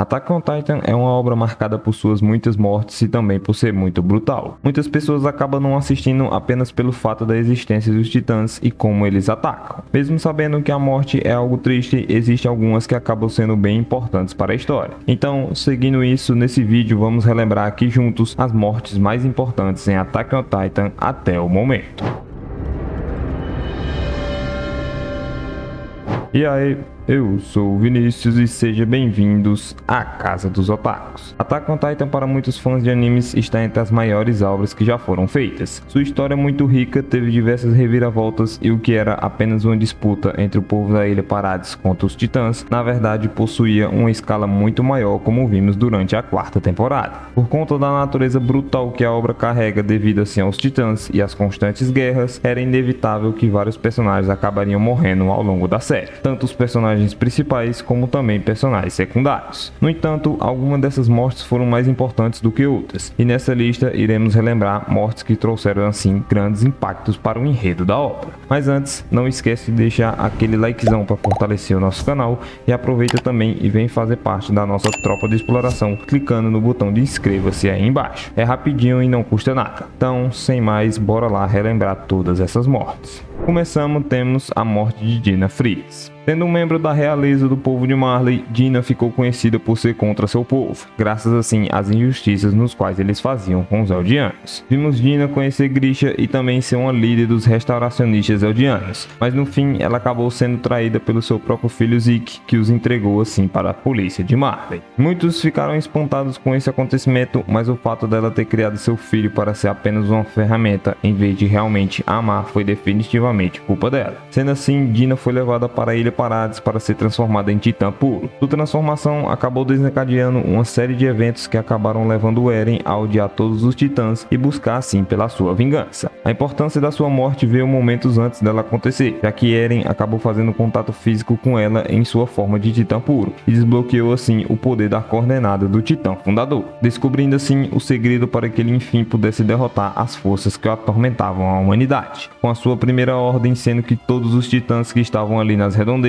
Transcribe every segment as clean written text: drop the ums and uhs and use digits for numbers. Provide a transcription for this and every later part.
Attack on Titan é uma obra marcada por suas muitas mortes e também por ser muito brutal. Muitas pessoas acabam não assistindo apenas pelo fato da existência dos titãs e como eles atacam. Mesmo sabendo que a morte é algo triste, existem algumas que acabam sendo bem importantes para a história. Então, seguindo isso, nesse vídeo vamos relembrar aqui juntos as mortes mais importantes em Attack on Titan até o momento. E aí, eu sou o Vinícius e sejam bem-vindos à Casa dos Otakus. Attack on Titan para muitos fãs de animes está entre as maiores obras que já foram feitas. Sua história é muito rica, teve diversas reviravoltas e o que era apenas uma disputa entre o povo da Ilha Paradis contra os titãs, na verdade possuía uma escala muito maior, como vimos durante a quarta temporada. Por conta da natureza brutal que a obra carrega devido assim aos titãs e às constantes guerras, era inevitável que vários personagens acabariam morrendo ao longo da série, tanto os personagens principais como também personagens secundários. No entanto, algumas dessas mortes foram mais importantes do que outras, e nessa lista iremos relembrar mortes que trouxeram assim grandes impactos para o enredo da obra. Mas antes, não esquece de deixar aquele likezão para fortalecer o nosso canal e aproveita também e vem fazer parte da nossa tropa de exploração clicando no botão de inscreva-se aí embaixo. É rapidinho e não custa nada. Então, sem mais, bora lá relembrar todas essas mortes. Começamos, temos a morte de Dina Fritz. Sendo um membro da realeza do povo de Marley, Dina ficou conhecida por ser contra seu povo, graças assim às injustiças nos quais eles faziam com os Eldianos. Vimos Dina conhecer Grisha e também ser uma líder dos restauracionistas Eldianos, mas no fim ela acabou sendo traída pelo seu próprio filho Zeke, que os entregou assim para a polícia de Marley. Muitos ficaram espantados com esse acontecimento, mas o fato dela ter criado seu filho para ser apenas uma ferramenta em vez de realmente amar foi definitivamente culpa dela. Sendo assim, Dina foi levada para a Ilha Paradis para ser transformada em titã puro. Sua transformação acabou desencadeando uma série de eventos que acabaram levando Eren a odiar todos os titãs e buscar assim pela sua vingança. A importância da sua morte veio momentos antes dela acontecer, já que Eren acabou fazendo contato físico com ela em sua forma de titã puro e desbloqueou assim o poder da coordenada do titã fundador, descobrindo assim o segredo para que ele enfim pudesse derrotar as forças que atormentavam a humanidade, com a sua primeira ordem sendo que todos os titãs que estavam ali nas redondezas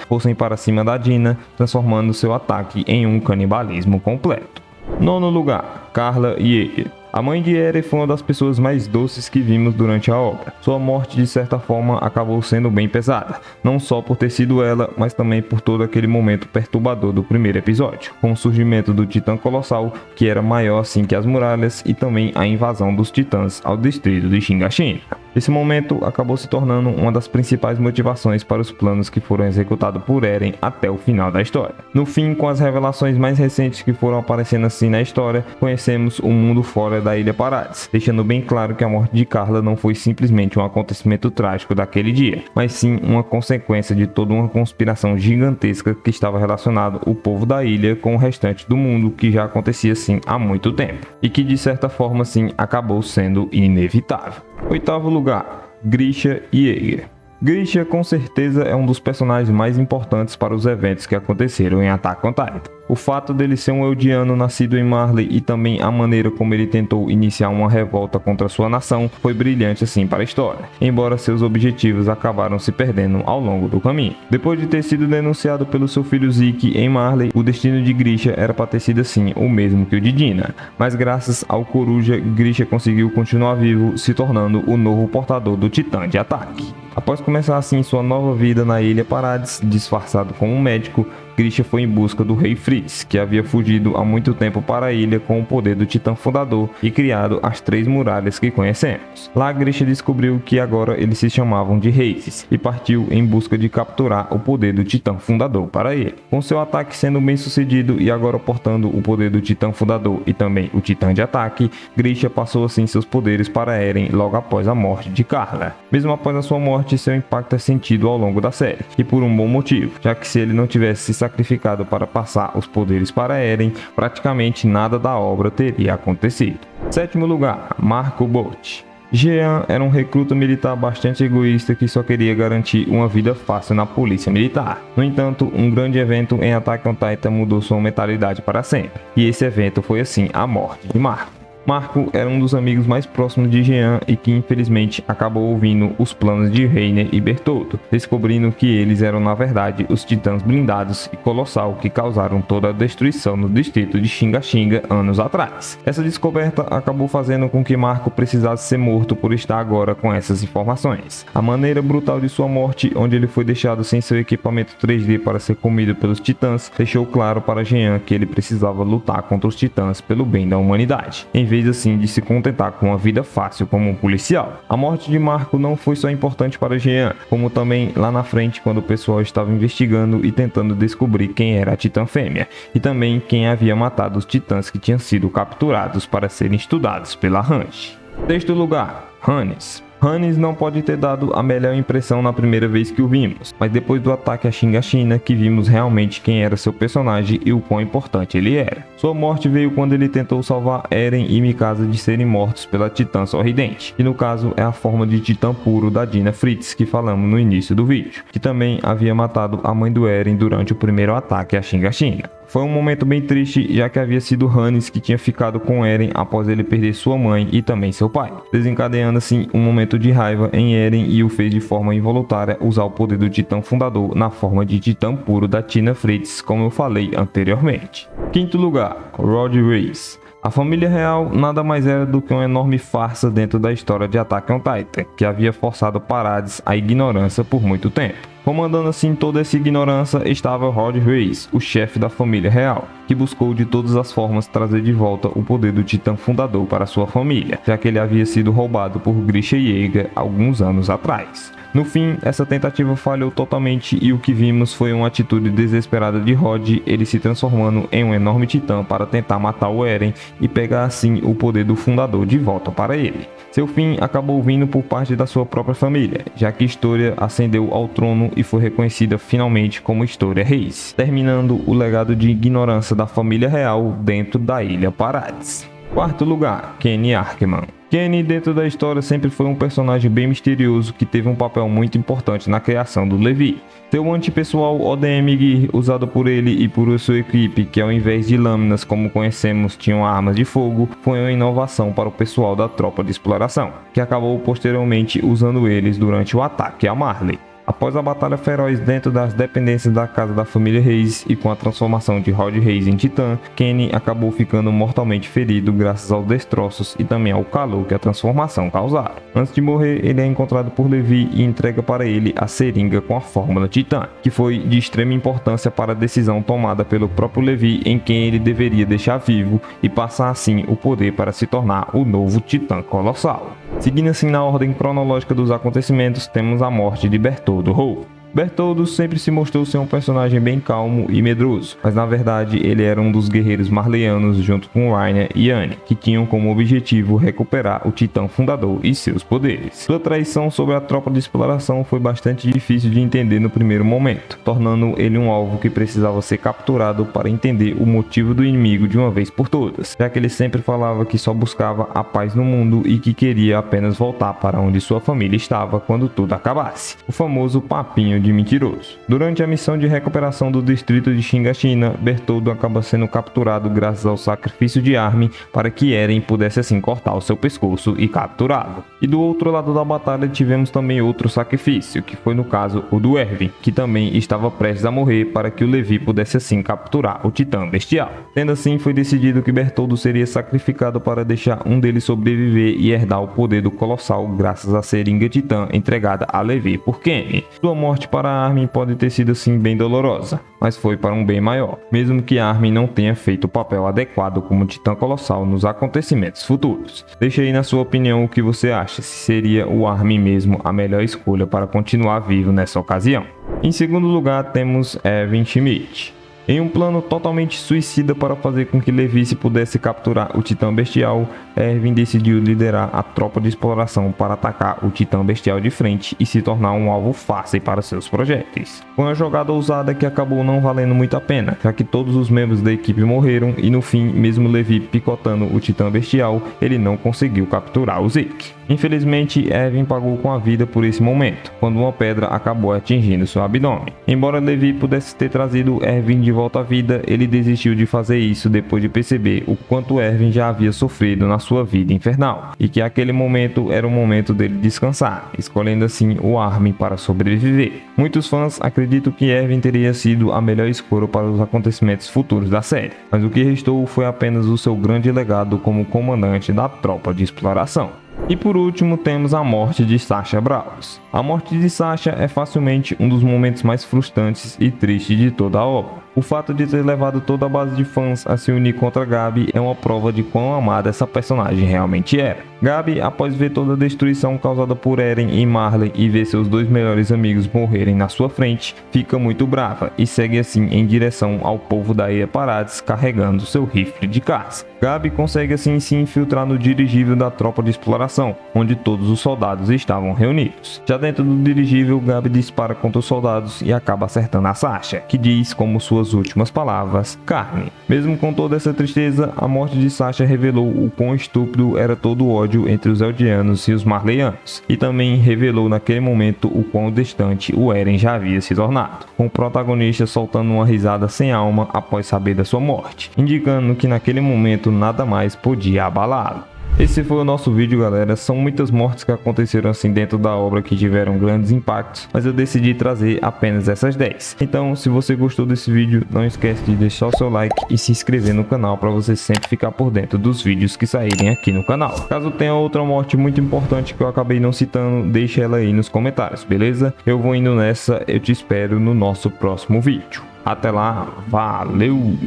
fossem para cima da Dina, transformando seu ataque em um canibalismo completo. Nono lugar, Carla Yeager. A mãe de Eren foi uma das pessoas mais doces que vimos durante a obra. Sua morte de certa forma acabou sendo bem pesada, não só por ter sido ela, mas também por todo aquele momento perturbador do primeiro episódio, com o surgimento do Titã Colossal, que era maior assim que as muralhas, e também a invasão dos titãs ao distrito de Shiganshina. Esse momento acabou se tornando uma das principais motivações para os planos que foram executados por Eren até o final da história. No fim, com as revelações mais recentes que foram aparecendo assim na história, conhecemos o mundo fora da Ilha Paradis, deixando bem claro que a morte de Carla não foi simplesmente um acontecimento trágico daquele dia, mas sim uma consequência de toda uma conspiração gigantesca que estava relacionado o povo da ilha com o restante do mundo, que já acontecia assim há muito tempo, e que de certa forma assim acabou sendo inevitável. Oitavo lugar, Grisha Yeager. Grisha com certeza é um dos personagens mais importantes para os eventos que aconteceram em Attack on Titan. O fato dele ser um Eldiano nascido em Marley e também a maneira como ele tentou iniciar uma revolta contra sua nação foi brilhante assim para a história, embora seus objetivos acabaram se perdendo ao longo do caminho. Depois de ter sido denunciado pelo seu filho Zeke em Marley, o destino de Grisha era para ter sido assim o mesmo que o de Dina, mas graças ao Coruja, Grisha conseguiu continuar vivo, se tornando o novo portador do Titã de Ataque. Após começar assim sua nova vida na Ilha Paradis, disfarçado como um médico, Grisha foi em busca do rei Fritz, que havia fugido há muito tempo para a ilha com o poder do Titã Fundador e criado as 3 muralhas que conhecemos. Lá Grisha descobriu que agora eles se chamavam de reis e partiu em busca de capturar o poder do Titã Fundador para ele. Com seu ataque sendo bem sucedido e agora portando o poder do Titã Fundador e também o Titã de Ataque, Grisha passou assim seus poderes para Eren logo após a morte de Carla. Mesmo após a sua morte, seu impacto é sentido ao longo da série, e por um bom motivo, já que se ele não tivesse se sacrificado para passar os poderes para Eren, praticamente nada da obra teria acontecido. Sétimo lugar, Marco Bot. Jean era um recruta militar bastante egoísta que só queria garantir uma vida fácil na polícia militar. No entanto, um grande evento em Attack on Titan mudou sua mentalidade para sempre, e esse evento foi assim a morte de Marco. Marco era um dos amigos mais próximos de Jean e que infelizmente acabou ouvindo os planos de Reiner e Bertoldo, descobrindo que eles eram na verdade os titãs blindados e colossal que causaram toda a destruição no distrito de Xinga Xinga anos atrás. Essa descoberta acabou fazendo com que Marco precisasse ser morto por estar agora com essas informações. A maneira brutal de sua morte, onde ele foi deixado sem seu equipamento 3D para ser comido pelos titãs, deixou claro para Jean que ele precisava lutar contra os titãs pelo bem da humanidade, em vez assim de se contentar com uma vida fácil como um policial. A morte de Marco não foi só importante para Jean, como também lá na frente quando o pessoal estava investigando e tentando descobrir quem era a Titã Fêmea, e também quem havia matado os titãs que tinham sido capturados para serem estudados pela Hange. Sexto lugar, Hannes. Hannes não pode ter dado a melhor impressão na primeira vez que o vimos, mas depois do ataque a Xinga China que vimos realmente quem era seu personagem e o quão importante ele era. Sua morte veio quando ele tentou salvar Eren e Mikasa de serem mortos pela Titã Sorridente, que no caso é a forma de Titã puro da Dina Fritz que falamos no início do vídeo, que também havia matado a mãe do Eren durante o primeiro ataque a Xinga China. Foi um momento bem triste, já que havia sido Hannes que tinha ficado com Eren após ele perder sua mãe e também seu pai, desencadeando assim um momento de raiva em Eren e o fez de forma involuntária usar o poder do Titã Fundador na forma de Titã puro da Tina Fritz, como eu falei anteriormente. Quinto lugar, Rod Reis. A família real nada mais era do que uma enorme farsa dentro da história de Attack on Titan, que havia forçado Parades à ignorância por muito tempo. Comandando assim toda essa ignorância estava Rod Reis, o chefe da família real, que buscou de todas as formas trazer de volta o poder do Titã Fundador para sua família, já que ele havia sido roubado por Grisha Yeager alguns anos atrás. No fim, essa tentativa falhou totalmente e o que vimos foi uma atitude desesperada de Rod, ele se transformando em um enorme titã para tentar matar o Eren e pegar assim o poder do fundador de volta para ele. Seu fim acabou vindo por parte da sua própria família, já que Historia ascendeu ao trono e foi reconhecida finalmente como Historia Reis, terminando o legado de ignorância da família real dentro da Ilha Parades. Quarto lugar, Kenny Arcman. Kenny dentro da história sempre foi um personagem bem misterioso que teve um papel muito importante na criação do Levi. Seu antipessoal ODM Gear, usado por ele e por sua equipe, que ao invés de lâminas como conhecemos tinham armas de fogo, foi uma inovação para o pessoal da tropa de exploração, que acabou posteriormente usando eles durante o ataque a Marley. Após a batalha feroz dentro das dependências da casa da família Reis e com a transformação de Rod Reis em Titã, Kenny acabou ficando mortalmente ferido graças aos destroços e também ao calor que a transformação causara. Antes de morrer, ele é encontrado por Levi e entrega para ele a seringa com a fórmula Titã, que foi de extrema importância para a decisão tomada pelo próprio Levi em quem ele deveria deixar vivo e passar assim o poder para se tornar o novo Titã Colossal. Seguindo assim na ordem cronológica dos acontecimentos, temos a morte de Bertoldo Rowe. Bertoldo sempre se mostrou ser um personagem bem calmo e medroso, mas na verdade ele era um dos guerreiros marleyanos junto com Reiner e Annie, que tinham como objetivo recuperar o Titã Fundador e seus poderes. Sua traição sobre a tropa de exploração foi bastante difícil de entender no primeiro momento, tornando ele um alvo que precisava ser capturado para entender o motivo do inimigo de uma vez por todas, já que ele sempre falava que só buscava a paz no mundo e que queria apenas voltar para onde sua família estava quando tudo acabasse. O famoso papinho de mentiroso. Durante a missão de recuperação do distrito de Xinga China, Bertoldo acaba sendo capturado graças ao sacrifício de Armin para que Eren pudesse assim cortar o seu pescoço e capturá-lo. E do outro lado da batalha tivemos também outro sacrifício, que foi no caso o do Erwin, que também estava prestes a morrer para que o Levi pudesse assim capturar o Titã Bestial. Sendo assim, foi decidido que Bertoldo seria sacrificado para deixar um deles sobreviver e herdar o poder do Colossal graças à seringa Titã entregada a Levi por Kenny. Sua morte para Armin pode ter sido assim bem dolorosa, mas foi para um bem maior, mesmo que Armin não tenha feito o papel adequado como Titã Colossal nos acontecimentos futuros. Deixe aí na sua opinião o que você acha, se seria o Armin mesmo a melhor escolha para continuar vivo nessa ocasião. Em segundo lugar temos Erwin Schmidt. Em um plano totalmente suicida para fazer com que Levi se pudesse capturar o Titã Bestial, Erwin decidiu liderar a tropa de exploração para atacar o Titã Bestial de frente e se tornar um alvo fácil para seus projéteis. Foi uma jogada ousada que acabou não valendo muito a pena, já que todos os membros da equipe morreram e no fim, mesmo Levi picotando o Titã Bestial, ele não conseguiu capturar o Zeke. Infelizmente, Erwin pagou com a vida por esse momento, quando uma pedra acabou atingindo seu abdômen. Embora Levi pudesse ter trazido Erwin de volta à vida, ele desistiu de fazer isso depois de perceber o quanto Erwin já havia sofrido na sua vida infernal, e que aquele momento era o momento dele descansar, escolhendo assim o Armin para sobreviver. Muitos fãs acreditam que Erwin teria sido a melhor escolha para os acontecimentos futuros da série, mas o que restou foi apenas o seu grande legado como comandante da tropa de exploração. E por último temos a morte de Sasha Braus. A morte de Sasha é facilmente um dos momentos mais frustrantes e tristes de toda a obra. O fato de ter levado toda a base de fãs a se unir contra Gabi é uma prova de quão amada essa personagem realmente era. Gabi, após ver toda a destruição causada por Eren e Marley e ver seus dois melhores amigos morrerem na sua frente, fica muito brava e segue assim em direção ao povo da Ilha Parades carregando seu rifle de caça. Gabi consegue assim se infiltrar no dirigível da tropa de exploração, onde todos os soldados estavam reunidos. Já dentro do dirigível, Gabi dispara contra os soldados e acaba acertando a Sasha, que diz como suas últimas palavras, carne. Mesmo com toda essa tristeza, a morte de Sasha revelou o quão estúpido era todo o ódio entre os Eldianos e os Marleyanos, e também revelou naquele momento o quão distante o Eren já havia se tornado, com o protagonista soltando uma risada sem alma após saber da sua morte, indicando que naquele momento nada mais podia abalá-lo. Esse foi o nosso vídeo, galera. São muitas mortes que aconteceram assim dentro da obra que tiveram grandes impactos, mas eu decidi trazer apenas essas 10. Então, se você gostou desse vídeo, não esquece de deixar o seu like e se inscrever no canal para você sempre ficar por dentro dos vídeos que saírem aqui no canal. Caso tenha outra morte muito importante que eu acabei não citando, deixa ela aí nos comentários, beleza? Eu vou indo nessa, eu te espero no nosso próximo vídeo. Até lá, valeu!